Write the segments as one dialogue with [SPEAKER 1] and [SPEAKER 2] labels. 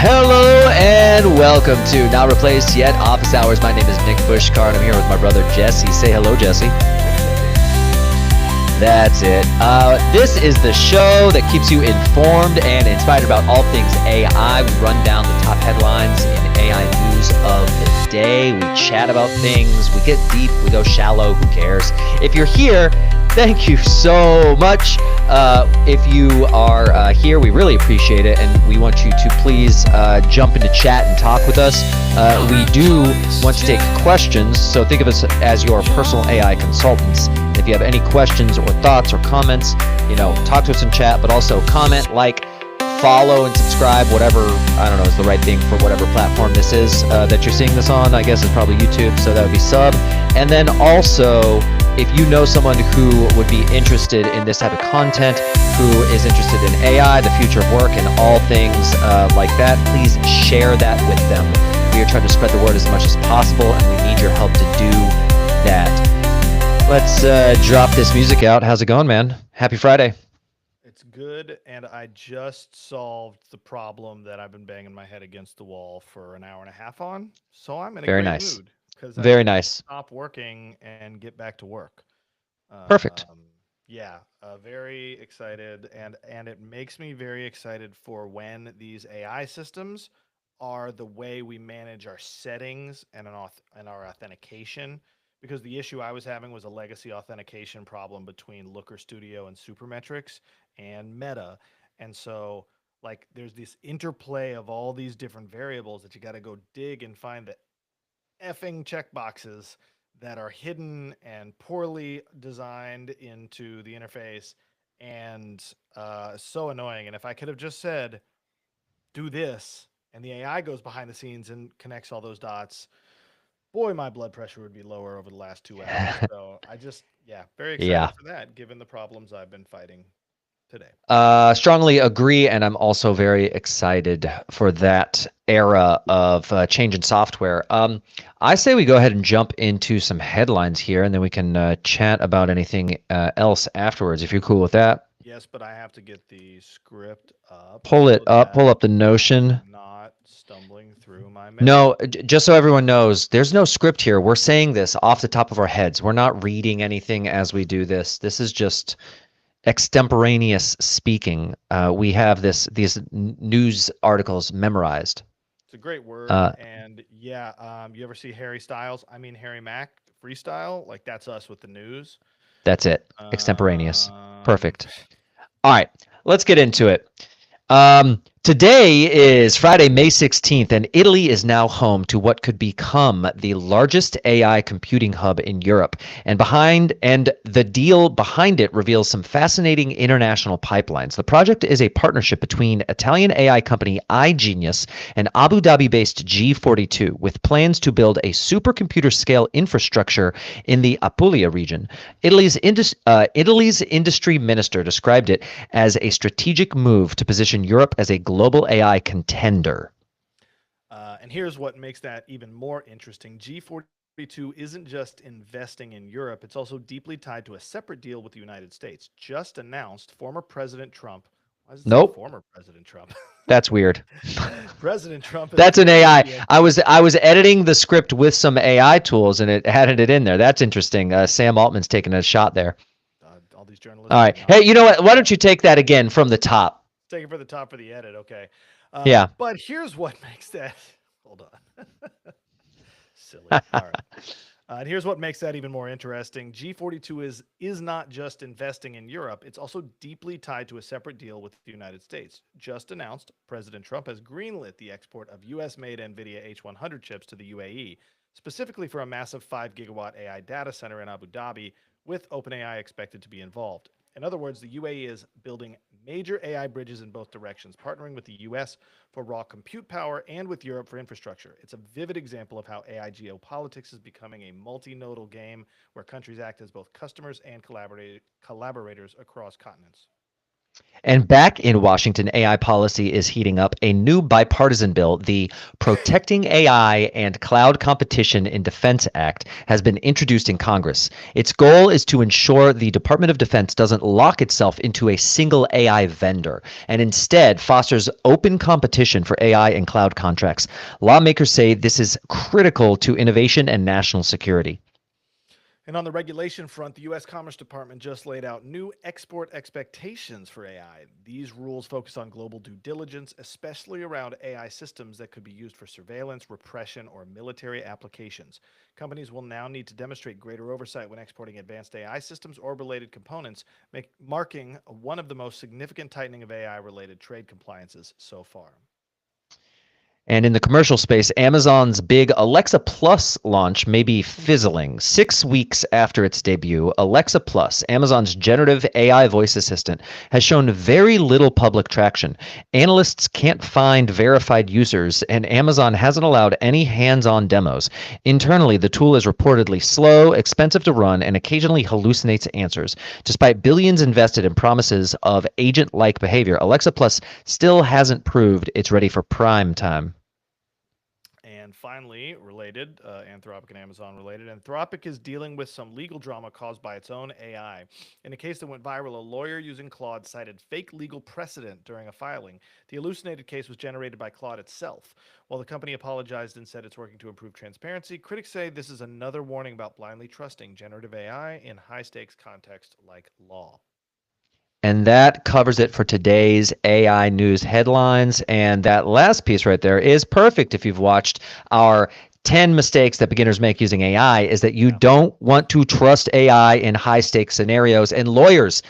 [SPEAKER 1] Hello and welcome to Not Replaced Yet Office Hours. My name is Nick Bushcard. I'm here with my brother Jesse. Say hello, Jesse. That's it. This is the show that keeps you informed and inspired about all things AI. We run down the top headlines in AI news of the day. We chat about things. We get deep. We go shallow. Who cares? If you're here, thank you so much. If you are here, we really appreciate it, and we want you to please jump into chat and talk with us. We do want to take questions, so think of us as your personal AI consultants. If you have any questions or thoughts or comments, talk to us in chat, but also comment, like, follow, and subscribe, whatever, I don't know, is the right thing for whatever platform this is that you're seeing this on. I guess it's probably YouTube, so that would be sub. And then also, if you know someone who would be interested in this type of content, who is interested in AI, the future of work, and all things like that, please share that with them. We are trying to spread the word as much as possible, and we need your help to do that. Let's drop this music out. How's it going, man? Happy Friday.
[SPEAKER 2] It's good, and I just solved the problem that I've been banging my head against the wall for an hour and a half on. So I'm in a
[SPEAKER 1] Very
[SPEAKER 2] great
[SPEAKER 1] nice.
[SPEAKER 2] mood because I
[SPEAKER 1] Very
[SPEAKER 2] can
[SPEAKER 1] nice.
[SPEAKER 2] stop working and get back to work.
[SPEAKER 1] Perfect.
[SPEAKER 2] Um, yeah, very excited, and it makes me very excited for when these AI systems are the way we manage our settings and our authentication. Because the issue I was having was a legacy authentication problem between Looker Studio and Supermetrics and Meta, and so there's this interplay of all these different variables that you got to go dig and find the effing checkboxes that are hidden and poorly designed into the interface, and so annoying. And if I could have just said, do this, and the AI goes behind the scenes and connects all those dots, boy, my blood pressure would be lower over the last 2 hours. So yeah, very excited
[SPEAKER 1] Yeah.
[SPEAKER 2] for that, given the problems I've been fighting today.
[SPEAKER 1] Strongly agree, and I'm also very excited for that era of change in software. I say we go ahead and jump into some headlines here, and then we can chat about anything else afterwards, if you're cool with that.
[SPEAKER 2] Yes, but I have to get the script up
[SPEAKER 1] Pull it
[SPEAKER 2] so
[SPEAKER 1] up, pull
[SPEAKER 2] that
[SPEAKER 1] up the Notion.
[SPEAKER 2] I'm not stumbling through my menu.
[SPEAKER 1] No, just so everyone knows, there's no script here. We're saying this off the top of our heads. We're not reading anything as we do this. This is just extemporaneous speaking. We have these news articles memorized.
[SPEAKER 2] It's a great word,
[SPEAKER 1] Uh,
[SPEAKER 2] and yeah, you ever see Harry Styles? I mean Harry Mack freestyle? Like that's us with the news.
[SPEAKER 1] that's it. Extemporaneous.
[SPEAKER 2] Um,
[SPEAKER 1] Perfect. All right, let's get into it. Today is Friday, May 16th, and Italy is now home to what could become the largest AI computing hub in Europe. And the deal behind it reveals some fascinating international pipelines. The project is a partnership between Italian AI company iGenius and Abu Dhabi-based G42, with plans to build a supercomputer scale infrastructure in the Apulia region. Italy's industry minister described it as a strategic move to position Europe as a global AI contender.
[SPEAKER 2] and here's what makes that even more interesting. G42 isn't just investing in Europe, it's also deeply tied to a separate deal with the United States. Just announced, former President Trump. Why does it say
[SPEAKER 1] Nope,
[SPEAKER 2] former President Trump?
[SPEAKER 1] that's weird.
[SPEAKER 2] President Trump has
[SPEAKER 1] That's an
[SPEAKER 2] greenlit
[SPEAKER 1] AI.
[SPEAKER 2] the
[SPEAKER 1] I was editing the script with some AI tools and it added it in there. That's interesting. Sam Altman's taking a shot there.
[SPEAKER 2] all these
[SPEAKER 1] All
[SPEAKER 2] journalists
[SPEAKER 1] right.
[SPEAKER 2] getting
[SPEAKER 1] Hey,
[SPEAKER 2] hot.
[SPEAKER 1] you know what? Why don't you take that again from the top?
[SPEAKER 2] Take it for the top for the edit, okay.
[SPEAKER 1] Yeah.
[SPEAKER 2] But here's what makes that. Hold on. Silly. All right. And here's what makes that even more interesting. G42 is not just investing in Europe, it's also deeply tied to a separate deal with the United States. Just announced, President Trump has greenlit the export of US-made NVIDIA H100 chips to the UAE, specifically for a massive 5 gigawatt AI data center in Abu Dhabi, with OpenAI expected to be involved. In other words, the UAE is building major AI bridges in both directions, partnering with the US for raw compute power and with Europe for infrastructure. It's a vivid example of how AI geopolitics is becoming a multinodal game where countries act as both customers and collaborators across continents.
[SPEAKER 1] And back in Washington, AI policy is heating up. A new bipartisan bill, the Protecting AI and Cloud Competition in Defense Act, has been introduced in Congress. Its goal is to ensure the Department of Defense doesn't lock itself into a single AI vendor and instead fosters open competition for AI and cloud contracts. Lawmakers say this is critical to innovation and national security.
[SPEAKER 2] And on the regulation front, the U.S. Commerce Department just laid out new export expectations for AI. These rules focus on global due diligence, especially around AI systems that could be used for surveillance, repression, or military applications. Companies will now need to demonstrate greater oversight when exporting advanced AI systems or related components, marking one of the most significant tightening of AI-related trade compliances so far.
[SPEAKER 1] And in the commercial space, Amazon's big Alexa Plus launch may be fizzling. 6 weeks after its debut, Alexa Plus, Amazon's generative AI voice assistant, has shown very little public traction. Analysts can't find verified users, and Amazon hasn't allowed any hands-on demos. Internally, the tool is reportedly slow, expensive to run, and occasionally hallucinates answers. Despite billions invested in promises of agent-like behavior, Alexa Plus still hasn't proved it's ready for prime time.
[SPEAKER 2] And finally, related, Anthropic and Amazon related, Anthropic is dealing with some legal drama caused by its own AI. In a case that went viral, a lawyer using Claude cited fake legal precedent during a filing. The hallucinated case was generated by Claude itself. While the company apologized and said it's working to improve transparency, critics say this is another warning about blindly trusting generative AI in high-stakes context like law.
[SPEAKER 1] And that covers it for today's AI news headlines. And that last piece right there is perfect if you've watched our 10 mistakes that beginners make using AI, is that you don't want to trust AI in high stakes scenarios. And lawyers,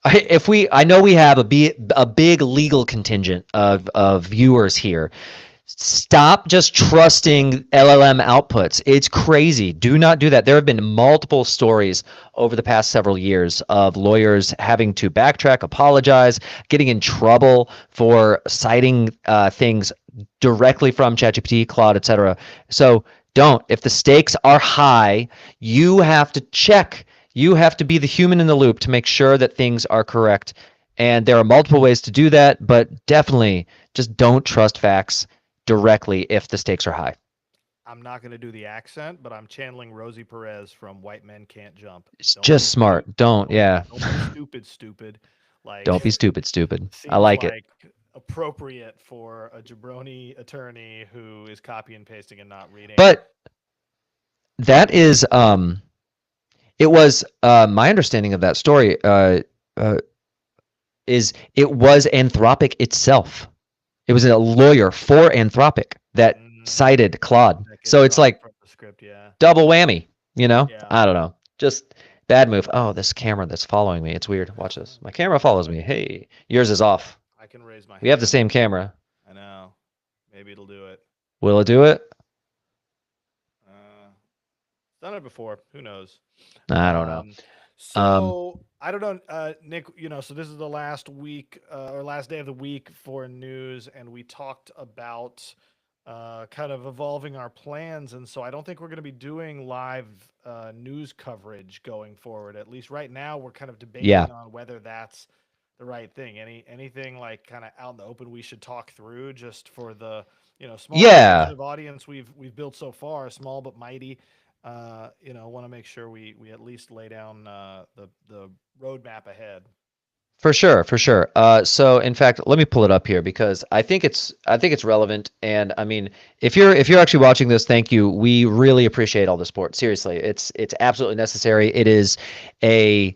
[SPEAKER 1] I know we have a big legal contingent of viewers here. Stop just trusting LLM outputs. It's crazy. Do not do that. There have been multiple stories over the past several years of lawyers having to backtrack, apologize, getting in trouble for citing things directly from ChatGPT, Claude, etc. So don't. If the stakes are high, you have to check. You have to be the human in the loop to make sure that things are correct. And there are multiple ways to do that, but definitely just don't trust facts directly if the stakes are high.
[SPEAKER 2] I'm not going to do the accent, but I'm channeling Rosie Perez from White Men Can't Jump.
[SPEAKER 1] It's just smart. Don't
[SPEAKER 2] be stupid. Like,
[SPEAKER 1] don't be stupid. I
[SPEAKER 2] seems
[SPEAKER 1] like it.
[SPEAKER 2] appropriate for a jabroni attorney who is copy and pasting and not reading.
[SPEAKER 1] But that is it was my understanding of that story is it was Anthropic itself. It was a lawyer for Anthropic that cited Claude. So it's like
[SPEAKER 2] the script,
[SPEAKER 1] double whammy, you know?
[SPEAKER 2] Yeah.
[SPEAKER 1] I don't know. Just bad move. Oh, this camera that's following me. It's weird. Watch this. My camera follows me. Hey, yours is off.
[SPEAKER 2] I can raise my hand.
[SPEAKER 1] We have the same camera.
[SPEAKER 2] I know. Maybe it'll do it.
[SPEAKER 1] Will it do it?
[SPEAKER 2] Done it before. Who knows?
[SPEAKER 1] I don't know.
[SPEAKER 2] So I don't know, Nick. So this is the last week or last day of the week for news, and we talked about kind of evolving our plans, and so I don't think we're going to be doing live news coverage going forward. At least right now, we're kind of debating on whether that's the right thing. Anything like kind of out in the open we should talk through just for the small audience we've built so far, small but mighty. Want to make sure we at least lay down the roadmap ahead.
[SPEAKER 1] For sure. So in fact, let me pull it up here because I think it's relevant. And I mean, if you're actually watching this, thank you. We really appreciate all the support. Seriously, it's absolutely necessary. It is a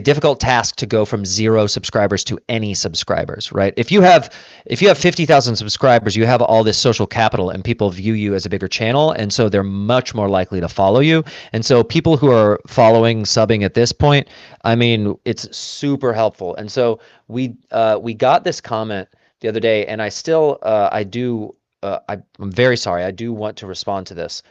[SPEAKER 1] difficult task to go from 0 subscribers to any subscribers, right? If you have 50,000 subscribers, you have all this social capital and people view you as a bigger channel. And so they're much more likely to follow you. And so people who are following, subbing at this point, I mean, it's super helpful. And so we got this comment the other day, and I'm very sorry. I do want to respond to this.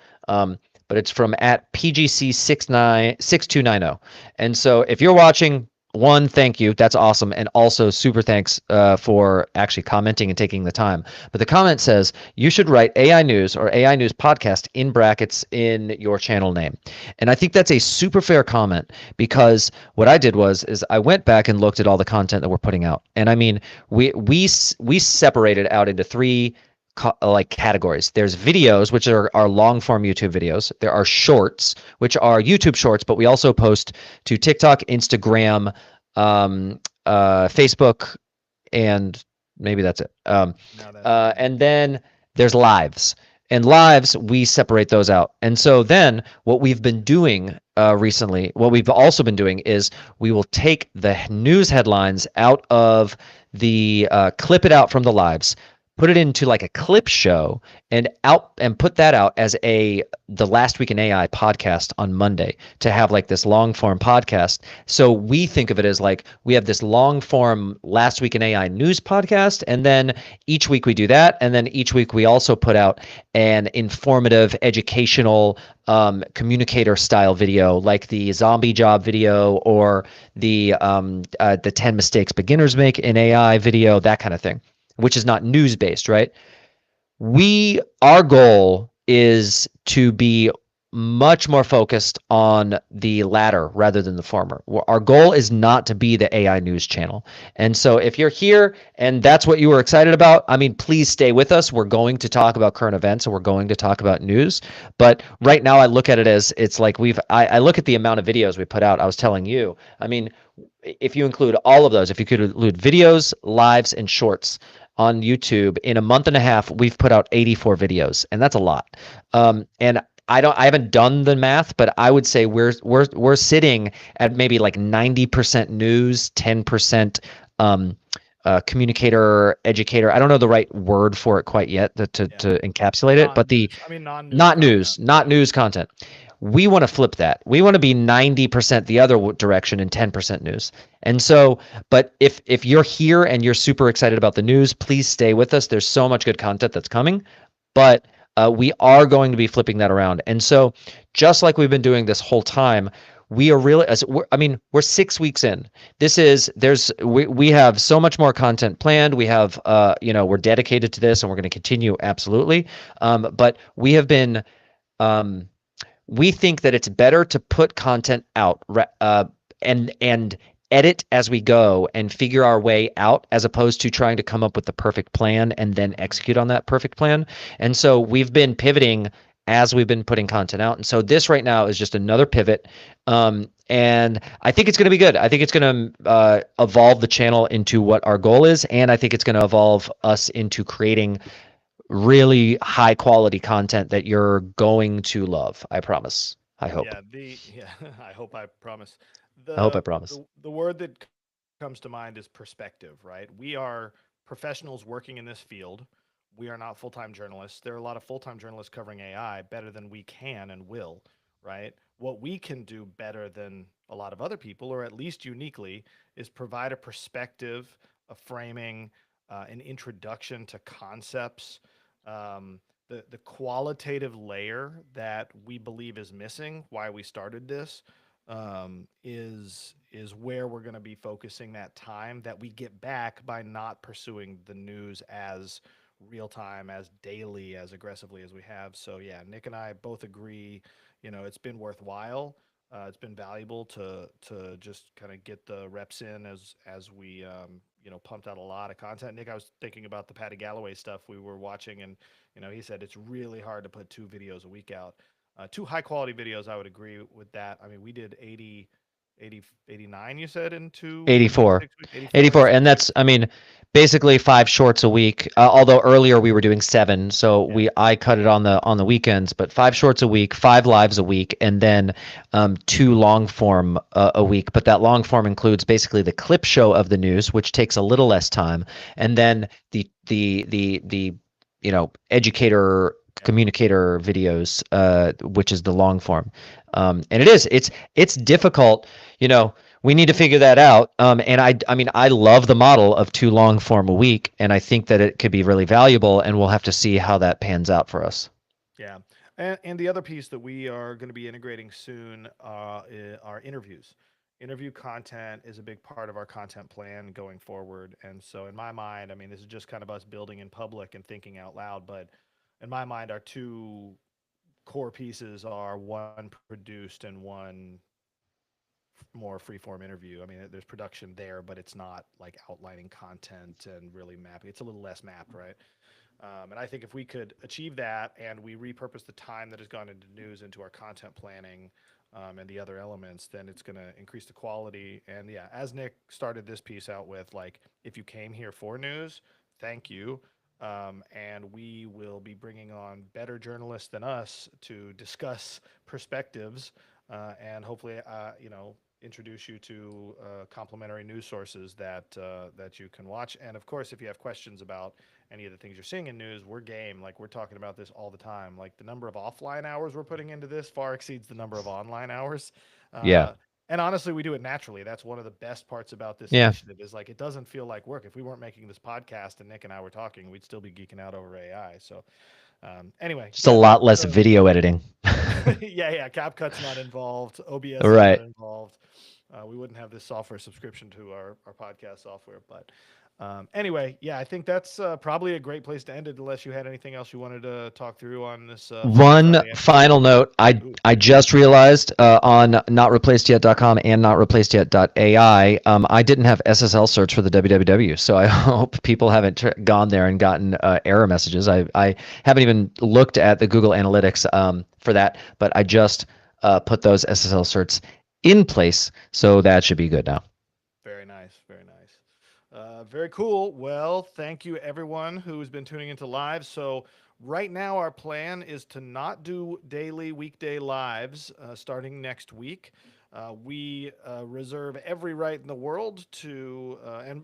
[SPEAKER 1] But it's from @PGC6290. And so if you're watching, one, thank you. That's awesome. And also, super thanks for actually commenting and taking the time. But the comment says you should write AI News or AI News Podcast in brackets in your channel name. And I think that's a super fair comment because what I did is I went back and looked at all the content that we're putting out. And I mean, we separated out into three like categories. There's videos, which are long form YouTube videos. There are shorts, which are YouTube shorts, but we also post to TikTok, Instagram, Facebook, and maybe that's it. And then there's lives. And lives, we separate those out. And so then what we've been doing recently, what we've also been doing is we will take the news headlines out of the clip it out from the lives, put it into like a clip show and put that out as the Last Week in AI podcast on Monday to have like this long form podcast. So we think of it as like we have this long form Last Week in AI news podcast, and then each week we do that, and then each week we also put out an informative, educational communicator style video like the zombie job video or the 10 mistakes beginners make in AI video, that kind of thing, which is not news based, right? Our goal is to be much more focused on the latter rather than the former. Our goal is not to be the AI news channel. And so if you're here and that's what you were excited about, I mean, please stay with us. We're going to talk about current events and we're going to talk about news. But right now I look at it as it's like I look at the amount of videos we put out. I was telling you, I mean, if you include all of those, if you could include videos, lives, and shorts on YouTube, in a month and a half, we've put out 84 videos, and that's a lot. And I haven't done the math, but I would say we're sitting at maybe like 90% news, 10% communicator, educator. I don't know the right word for it quite yet to encapsulate it, but not news content. We want to flip that. We want to be 90% the other direction and 10% news. And so, but if you're here and you're super excited about the news, please stay with us. There's so much good content that's coming, but we are going to be flipping that around. And so, just like we've been doing this whole time, we are really, we're 6 weeks in. We have so much more content planned. We have, we're dedicated to this and we're going to continue absolutely. But we have been, we think that it's better to put content out and edit as we go and figure our way out as opposed to trying to come up with the perfect plan and then execute on that perfect plan. And so we've been pivoting as we've been putting content out. And so this right now is just another pivot. And I think it's going to be good. I think it's going to evolve the channel into what our goal is. And I think it's going to evolve us into creating really high quality content that you're going to love. I promise. I hope.
[SPEAKER 2] I hope. I promise.
[SPEAKER 1] I hope I promise.
[SPEAKER 2] The word that comes to mind is perspective, right? We are professionals working in this field. We are not full-time journalists. There are a lot of full-time journalists covering AI better than we can and will, right? What we can do better than a lot of other people, or at least uniquely, is provide a perspective, a framing, an introduction to concepts, the qualitative layer that we believe is missing, why we started this, is where we're going to be focusing that time that we get back by not pursuing the news as real time, as daily, as aggressively as we have. So yeah, Nick and I both agree, it's been worthwhile. It's been valuable to just kind of get the reps in as we pumped out a lot of content. Nick, I was thinking about the Patty Galloway stuff we were watching, and he said it's really hard to put 2 videos a week out. 2 high quality videos, I would agree with that. I mean, we did 80, 89, you said, in
[SPEAKER 1] 84. 84. And that's, basically 5 shorts a week. Although earlier we were doing 7, so I cut it on the weekends, but 5 shorts a week, 5 lives a week, and then 2 long form a week. But that long form includes basically the clip show of the news, which takes a little less time, and then the educator communicator videos, which is the long form. And it's difficult, we need to figure that out. And I love the model of 2 long form a week, and I think that it could be really valuable, and we'll have to see how that pans out for us.
[SPEAKER 2] Yeah. And the other piece that we are going to be integrating soon are interviews. interview content is a big part of our content plan going forward. And so, in my mind, I mean, this is just kind of us building in public and thinking out loud. But in my mind, our two core pieces are one produced and one more free form interview. I mean, there's production there, but it's not like outlining content and really mapping. It's a little less mapped, right? And I think if we could achieve that and we repurpose the time that has gone into news into our content planning and the other elements, then it's going to increase the quality. And yeah, as Nick started this piece out with, like, if you came here for news, thank you. And we will be bringing on better journalists than us to discuss perspectives and hopefully, introduce you to complementary news sources that you can watch. And of course, if you have questions about any of the things you're seeing in news, we're game. Like, we're talking about this all the time. Like, the number of offline hours we're putting into this far exceeds the number of online hours.
[SPEAKER 1] Yeah.
[SPEAKER 2] Uh, and honestly, we do it naturally. That's one of the best parts about this
[SPEAKER 1] Yeah.
[SPEAKER 2] initiative is like it doesn't feel like work. If we weren't making this podcast and Nick and I were talking, we'd still be geeking out over AI. So anyway,
[SPEAKER 1] Just a
[SPEAKER 2] yeah,
[SPEAKER 1] lot less video editing.
[SPEAKER 2] yeah. CapCut's not involved. OBS is not
[SPEAKER 1] Right.
[SPEAKER 2] involved. We wouldn't have this software subscription to our podcast software. But anyway, yeah, I think that's probably a great place to end it, unless you had anything else you wanted to talk through on this Fire
[SPEAKER 1] One
[SPEAKER 2] Friday episode.
[SPEAKER 1] final note.
[SPEAKER 2] Ooh,
[SPEAKER 1] I just realized on notreplacedyet.com and notreplacedyet.ai, I didn't have SSL certs for the www. So I hope people haven't gone there and gotten error messages. I haven't even looked at the Google Analytics for that, but I just put those SSL certs in place. So that should be good now.
[SPEAKER 2] very nice. Very nice. Very cool. Well, thank you everyone who's been tuning into live. So right now our plan is to not do daily weekday lives starting next week. We reserve every right in the world to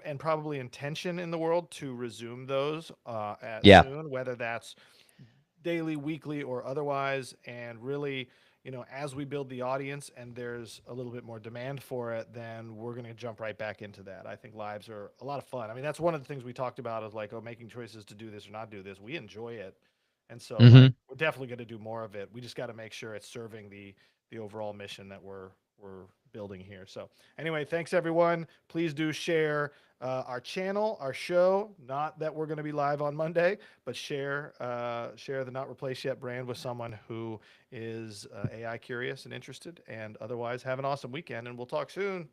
[SPEAKER 2] and probably intention in the world to resume those at
[SPEAKER 1] Yeah.
[SPEAKER 2] soon, whether that's daily, weekly, or otherwise. And really, as we build the audience and there's a little bit more demand for it, then we're going to jump right back into that. I think lives are a lot of fun. I mean, that's one of the things we talked about is like, oh, making choices to do this or not do this. We enjoy it. And so like
[SPEAKER 1] Hmm.
[SPEAKER 2] we're definitely going to do more of it. We just got to make sure it's serving the overall mission that we're building here. So anyway, thanks everyone. Please do share our channel, our show. Not that we're going to be live on Monday, but share the Not Replaced Yet brand with someone who is AI curious and interested. And otherwise, have an awesome weekend, and we'll talk soon.